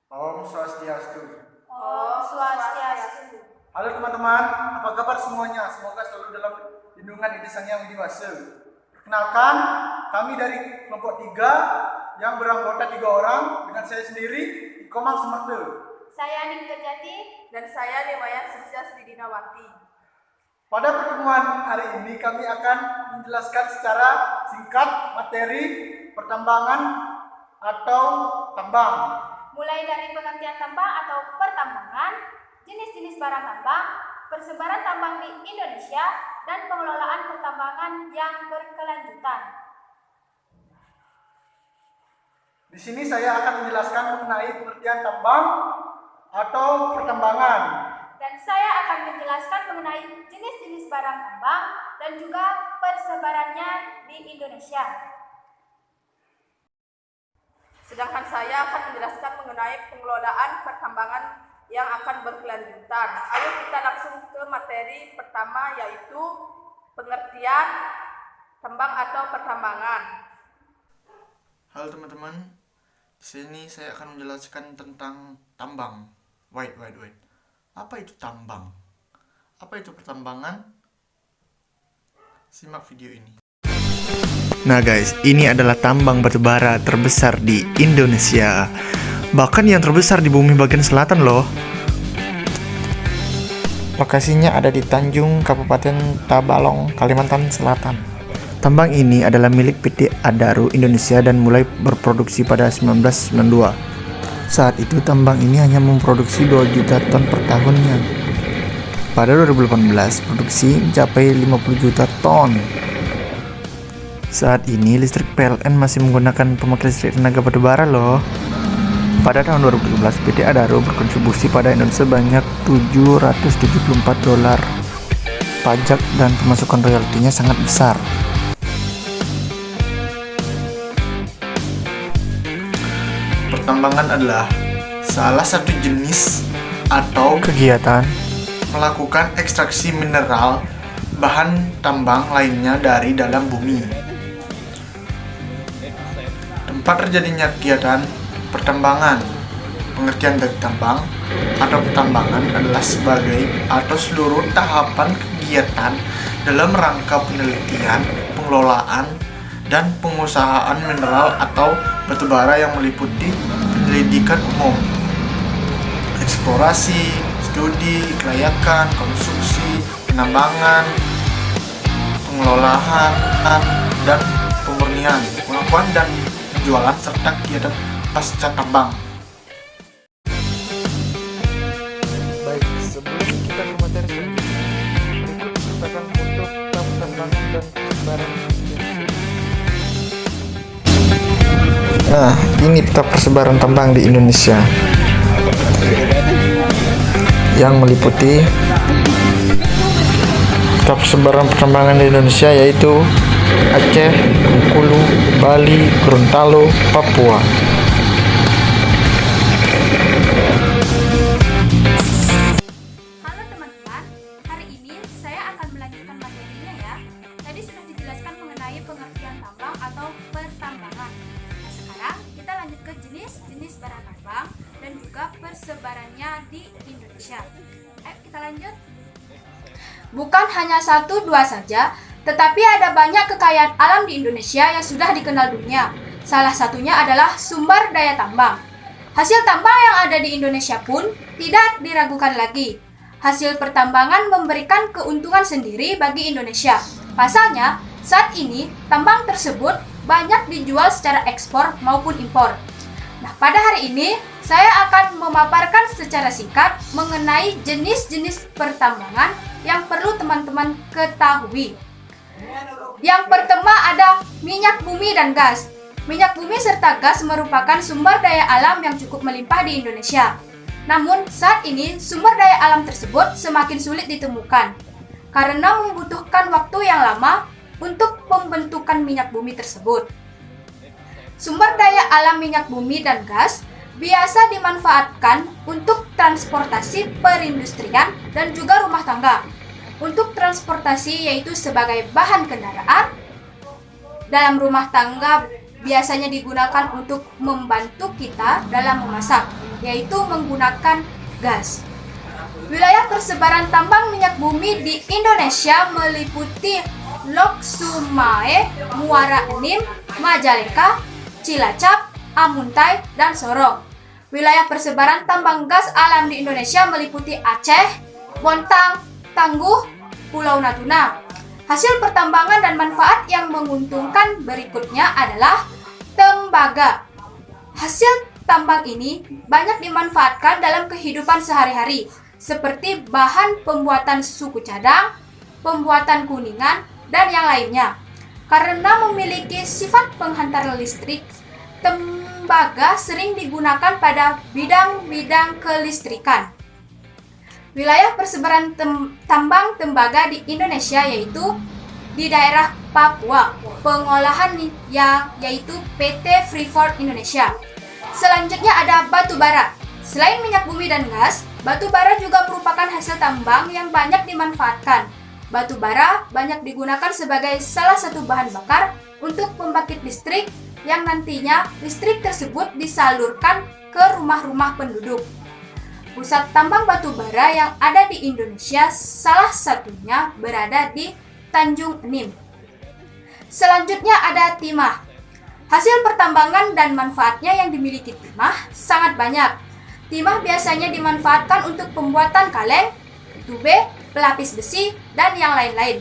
Om Swastiastu. Om Swastiastu. Halo teman-teman, apa kabar semuanya? Semoga selalu dalam lindungan Ide Sang Hyang Widi Wasa. Perkenalkan, kami dari kelompok 3 yang beranggota 3 orang dengan saya sendiri, Komang Sumarto. Saya Ning Terjati dan saya Lemayan Sukses Didinawati. Pada pertemuan hari ini kami akan menjelaskan secara singkat materi pertambangan atau tambang. mulai dari pengertian tambang atau pertambangan, jenis-jenis barang tambang, persebaran tambang di Indonesia, dan pengelolaan pertambangan yang berkelanjutan. Di sini saya akan menjelaskan mengenai pengertian tambang atau pertambangan. Dan saya akan menjelaskan mengenai jenis-jenis barang tambang dan juga persebarannya di Indonesia. Sedangkan saya akan menjelaskan mengenai pengelolaan pertambangan yang akan berkelanjutan. Ayo kita langsung ke materi pertama, yaitu pengertian tambang atau pertambangan. Halo teman-teman, di sini saya akan menjelaskan tentang tambang. Wait. Apa itu tambang? Apa itu pertambangan? Simak video ini. Nah guys, ini adalah tambang batubara terbesar di Indonesia. Bahkan yang terbesar di bumi bagian selatan loh. Lokasinya ada di Tanjung, Kabupaten Tabalong, Kalimantan Selatan. Tambang ini adalah milik PT Adaro Indonesia dan mulai berproduksi pada 1992. Saat itu tambang ini hanya memproduksi 2 juta ton per tahunnya. Pada 2018, produksi mencapai 50 juta ton. Saat ini listrik PLN masih menggunakan pembangkit listrik tenaga batubara loh. Pada tahun 2017, PT Adaro berkontribusi pada Indonesia sebanyak $774. Pajak dan pemasukan royaltinya sangat besar. Pertambangan adalah salah satu jenis atau kegiatan melakukan ekstraksi mineral bahan tambang lainnya dari dalam bumi. Tempat terjadinya kegiatan pertambangan. Pengertian dari tambang atau pertambangan adalah sebagai atau seluruh tahapan kegiatan dalam rangka penelitian, pengelolaan, dan pengusahaan mineral atau batubara yang meliputi penyelidikan umum, eksplorasi, studi, kelayakan, konstruksi, penambangan, pengelolaan, dan pemurnian, pengakuan dan penjualan serta kegiatan pasca tambang. Baik, sebelum kita ke materi selanjutnya, berikut ceritakan untuk tambangan dan persebaran. Nah, ini peta persebaran tambang di Indonesia yang meliputi peta persebaran pertambangan di Indonesia, yaitu Aceh, Bengkulu, Bali, Gorontalo, Papua. Halo teman-teman, hari ini saya akan melanjutkan materinya ya. Tadi sudah dijelaskan mengenai pengertian tambang atau pertambangan. Nah sekarang kita lanjut ke jenis-jenis barang tambang dan juga persebarannya di Indonesia. Ayo kita lanjut. Bukan hanya 1-2 saja, tetapi ada banyak kekayaan alam di Indonesia yang sudah dikenal dunia. Salah satunya adalah sumber daya tambang. Hasil tambang yang ada di Indonesia pun tidak diragukan lagi. Hasil pertambangan memberikan keuntungan sendiri bagi Indonesia. Pasalnya, saat ini tambang tersebut banyak dijual secara ekspor maupun impor. Nah, pada hari ini saya akan memaparkan secara singkat mengenai jenis-jenis pertambangan yang perlu teman-teman ketahui. Yang pertama ada minyak bumi dan gas. Minyak bumi serta gas merupakan sumber daya alam yang cukup melimpah di Indonesia. Namun, saat ini sumber daya alam tersebut semakin sulit ditemukan karena membutuhkan waktu yang lama untuk pembentukan minyak bumi tersebut. Sumber daya alam minyak bumi dan gas biasa dimanfaatkan untuk transportasi perindustrian dan juga rumah tangga. Untuk transportasi yaitu sebagai bahan kendaraan. Dalam rumah tangga biasanya digunakan untuk membantu kita dalam memasak. yaitu menggunakan gas. Wilayah persebaran tambang minyak bumi di Indonesia meliputi Lok Sumae, Muara Enim, Majalengka, Cilacap, Amuntai, dan Sorong. Wilayah persebaran tambang gas alam di Indonesia meliputi Aceh, Bontang, Tangguh, Pulau Natuna. Hasil pertambangan dan manfaat yang menguntungkan berikutnya adalah tembaga. Hasil tambang ini banyak dimanfaatkan dalam kehidupan sehari-hari, seperti bahan pembuatan suku cadang, pembuatan kuningan, dan yang lainnya. Karena memiliki sifat penghantar listrik, tembaga sering digunakan pada bidang-bidang kelistrikan. Wilayah persebaran tambang tembaga di Indonesia yaitu di daerah Papua, pengolahan yaitu PT Freeport Indonesia. Selanjutnya ada batu bara. Selain minyak bumi dan gas, batu bara juga merupakan hasil tambang yang banyak dimanfaatkan. Batu bara banyak digunakan sebagai salah satu bahan bakar untuk pembangkit listrik yang nantinya listrik tersebut disalurkan ke rumah-rumah penduduk. Pusat tambang batu bara yang ada di Indonesia salah satunya berada di Tanjung Enim. Selanjutnya ada timah. Hasil pertambangan dan manfaatnya yang dimiliki timah sangat banyak. Timah biasanya dimanfaatkan untuk pembuatan kaleng, tube, pelapis besi, dan yang lain-lain.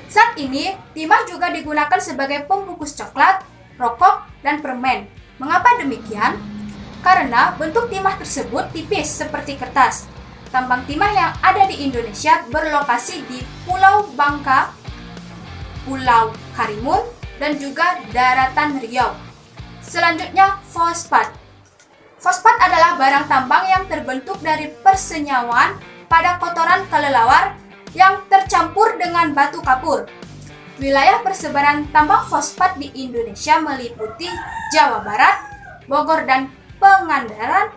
Saat ini, timah juga digunakan sebagai pembungkus coklat, rokok, dan permen. Mengapa demikian? Karena bentuk timah tersebut tipis seperti kertas. Tambang timah yang ada di Indonesia berlokasi di Pulau Bangka, Pulau Karimun, dan juga daratan Riau. Selanjutnya, fosfat. Fosfat adalah barang tambang yang terbentuk dari persenyawaan pada kotoran kelelawar yang tercampur dengan batu kapur. Wilayah persebaran tambang fosfat di Indonesia meliputi Jawa Barat, Bogor dan Pangandaran,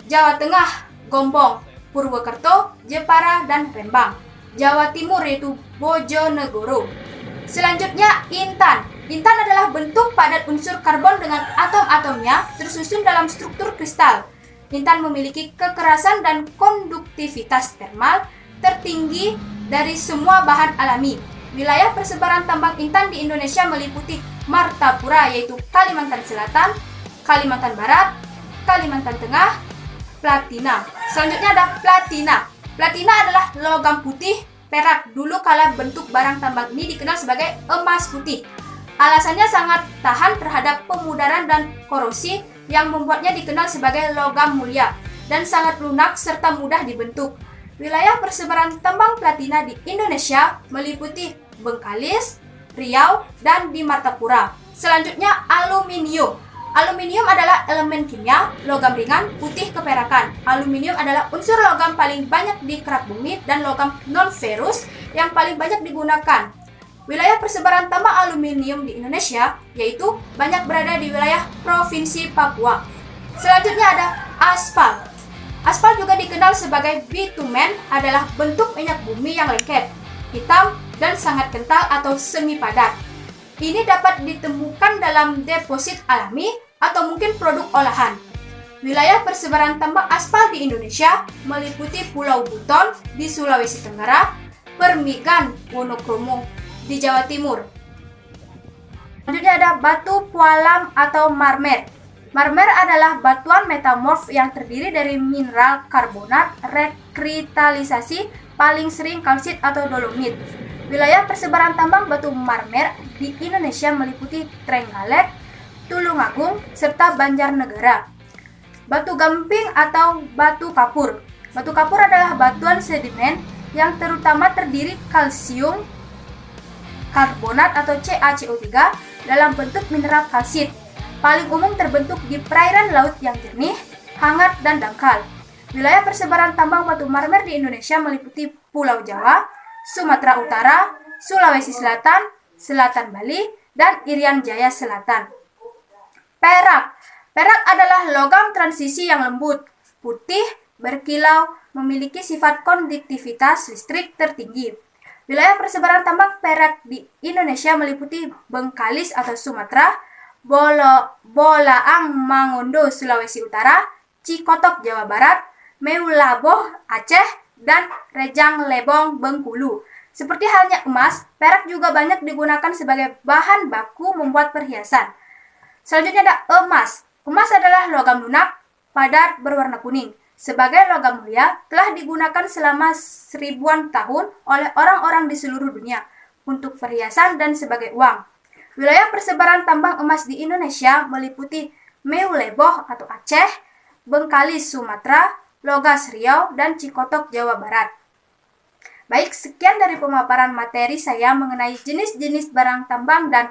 Jawa Tengah, Gombong, Purwokerto, Jepara, dan Rembang. Jawa Timur yaitu Bojonegoro. Selanjutnya, intan. Intan adalah bentuk padat unsur karbon dengan atom-atomnya tersusun dalam struktur kristal. Intan memiliki kekerasan dan konduktivitas termal tertinggi dari semua bahan alami. Wilayah persebaran tambang intan di Indonesia meliputi Martapura yaitu Kalimantan Selatan, Kalimantan Barat, Kalimantan Tengah, platina. Selanjutnya ada platina. Platina adalah logam putih perak. Dulu kala bentuk barang tambang ini dikenal sebagai emas putih. Alasannya sangat tahan terhadap pemudaran dan korosi yang membuatnya dikenal sebagai logam mulia dan sangat lunak serta mudah dibentuk. Wilayah persebaran tambang platina di Indonesia meliputi Bengkalis, Riau, dan di Martapura. Selanjutnya aluminium. Aluminium adalah elemen kimia, logam ringan, putih keperakan. Aluminium adalah unsur logam paling banyak di kerak bumi dan logam non-ferus yang paling banyak digunakan. Wilayah persebaran tambang aluminium di Indonesia yaitu banyak berada di wilayah Provinsi Papua. Selanjutnya ada aspal. Aspal juga dikenal sebagai bitumen, adalah bentuk minyak bumi yang lengket, hitam, dan sangat kental atau semi padat. Ini dapat ditemukan dalam deposit alami atau mungkin produk olahan. Wilayah persebaran tambang aspal di Indonesia meliputi Pulau Buton di Sulawesi Tenggara, Permigan, Wonokromo di Jawa Timur. Selanjutnya ada batu pualam atau marmer. Marmer adalah batuan metamorf yang terdiri dari mineral karbonat rekristalisasi, paling sering kalsit atau dolomit. Wilayah persebaran tambang batu marmer di Indonesia meliputi Trenggalek, Tulungagung, serta Banjarnegara. Batu gamping atau batu kapur. Batu kapur adalah batuan sedimen yang terutama terdiri kalsium karbonat atau CaCO3 dalam bentuk mineral kalsit. Paling umum terbentuk di perairan laut yang jernih, hangat, dan dangkal. Wilayah persebaran tambang batu marmer di Indonesia meliputi Pulau Jawa, Sumatera Utara, Sulawesi Selatan, Selatan Bali, dan Irian Jaya Selatan. Perak. Perak adalah logam transisi yang lembut, putih, berkilau, memiliki sifat konduktivitas listrik tertinggi. Wilayah persebaran tambang perak di Indonesia meliputi Bengkalis atau Sumatera, Bolaang Mangondo Sulawesi Utara, Cikotok Jawa Barat, Meulaboh Aceh, dan Rejang Lebong Bengkulu. Seperti halnya emas, perak juga banyak digunakan sebagai bahan baku membuat perhiasan. Selanjutnya ada emas. Emas adalah logam lunak, padat, berwarna kuning. Sebagai logam mulia, telah digunakan selama seribuan tahun oleh orang-orang di seluruh dunia untuk perhiasan dan sebagai uang. Wilayah persebaran tambang emas di Indonesia meliputi Meuleboh atau Aceh, Bengkalis Sumatera, Logas Riau, dan Cikotok Jawa Barat. Baik, sekian dari pemaparan materi saya mengenai jenis-jenis barang tambang dan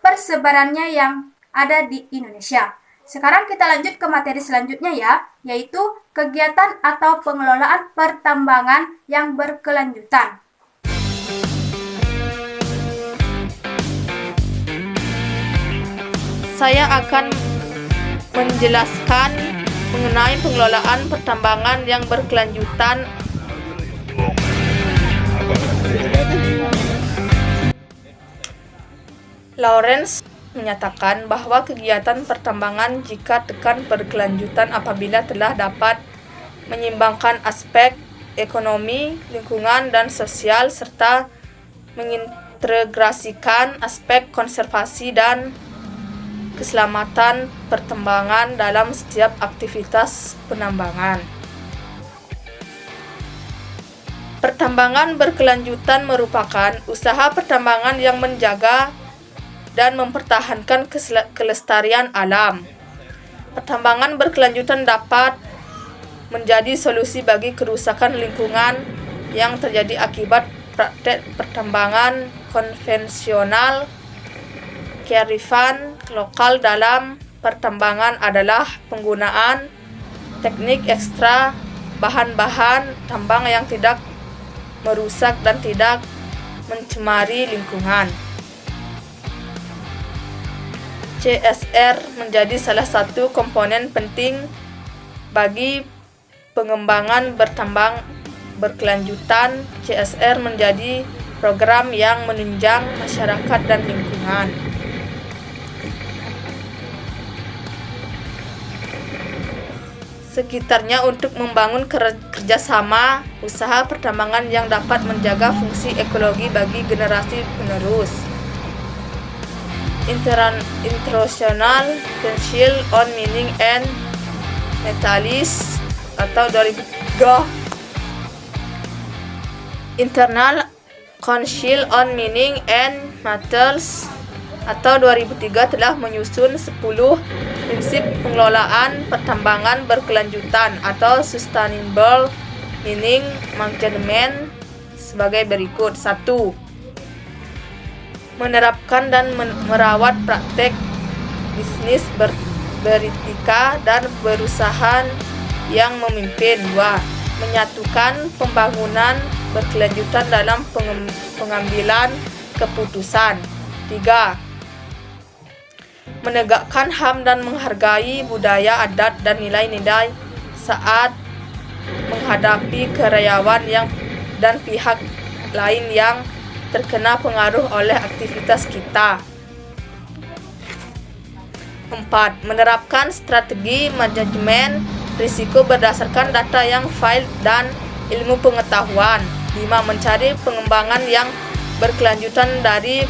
persebarannya yang ada di Indonesia. Sekarang kita lanjut ke materi selanjutnya ya, yaitu kegiatan atau pengelolaan pertambangan yang berkelanjutan. Saya akan menjelaskan mengenai pengelolaan pertambangan yang berkelanjutan. Lawrence menyatakan bahwa kegiatan pertambangan jika tekan berkelanjutan apabila telah dapat menyeimbangkan aspek ekonomi, lingkungan, dan sosial serta mengintegrasikan aspek konservasi dan keselamatan pertambangan dalam setiap aktivitas penambangan. Pertambangan berkelanjutan merupakan usaha pertambangan yang menjaga dan mempertahankan kelestarian alam. Pertambangan berkelanjutan dapat menjadi solusi bagi kerusakan lingkungan yang terjadi akibat praktek pertambangan konvensional. Kearifan lokal dalam pertambangan adalah penggunaan teknik ekstra bahan-bahan tambang yang tidak merusak dan tidak mencemari lingkungan. CSR menjadi salah satu komponen penting bagi pengembangan bertambang berkelanjutan. CSR menjadi program yang menunjang masyarakat dan lingkungan. Sekitarnya untuk membangun kerjasama usaha pertambangan yang dapat menjaga fungsi ekologi bagi generasi penerus. International Council on Mining and Metals atau 2003. Internal Council on Mining and Metals atau 2003 telah menyusun 10 prinsip pengelolaan pertambangan berkelanjutan atau Sustainable Mining Management sebagai berikut. 1. Menerapkan dan merawat praktek bisnis beretika dan berusaha yang memimpin. 2. Menyatukan pembangunan berkelanjutan dalam pengambilan keputusan. 3. Menegakkan HAM dan menghargai budaya adat dan nilai-nilai saat menghadapi karyawan dan pihak lain yang terkena pengaruh oleh aktivitas kita. 4. Menerapkan strategi manajemen risiko berdasarkan data yang valid dan ilmu pengetahuan. 5. Mencari pengembangan yang berkelanjutan dari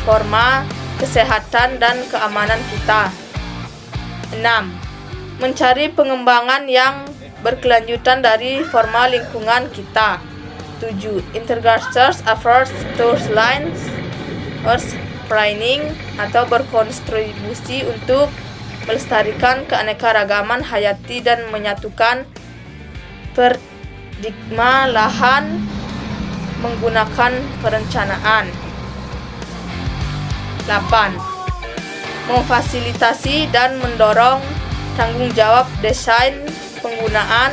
forma kesehatan dan keamanan kita. 6. Mencari pengembangan yang berkelanjutan dari forma lingkungan kita. 7. Integrated efforts to line earth planning atau berkontribusi untuk melestarikan keanekaragaman hayati dan menyatukan paradigma lahan menggunakan perencanaan. 8. Memfasilitasi dan mendorong tanggung jawab desain penggunaan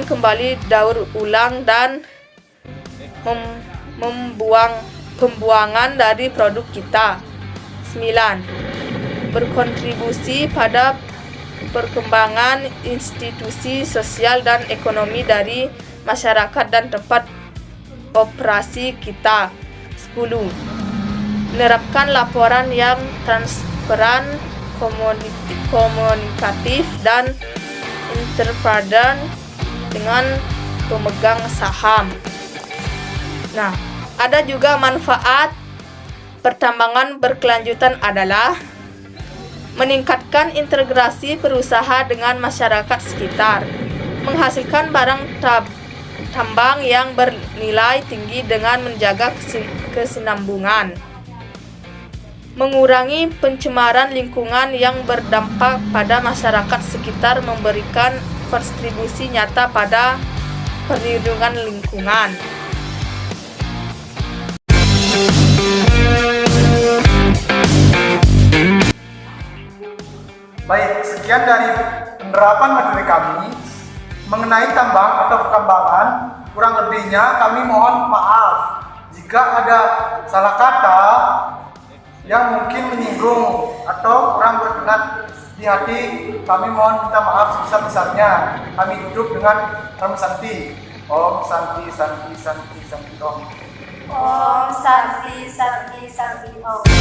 kembali daur ulang dan pembuangan dari produk kita. 9. Berkontribusi pada perkembangan institusi sosial dan ekonomi dari masyarakat dan tempat operasi kita. 10. Menerapkan laporan yang transparan, komunikatif dan interpretan dengan pemegang saham. Nah, ada juga manfaat pertambangan berkelanjutan adalah meningkatkan integrasi perusahaan dengan masyarakat sekitar, menghasilkan barang tambang yang bernilai tinggi dengan menjaga kesinambungan, mengurangi pencemaran lingkungan yang berdampak pada masyarakat sekitar, memberikan kontribusi nyata pada perlindungan lingkungan. Baik, sekian dari penerapan materi kami mengenai tambang atau pertambangan. Kurang lebihnya kami mohon maaf jika ada salah kata yang mungkin menyinggung atau kurang berkenan di hati. Kami mohon minta maaf sebesar-besarnya. Kami duduk dengan Om Santi. Om Santi, Santi, Santi, Santi, Om. Om Santi Santi Santi Om.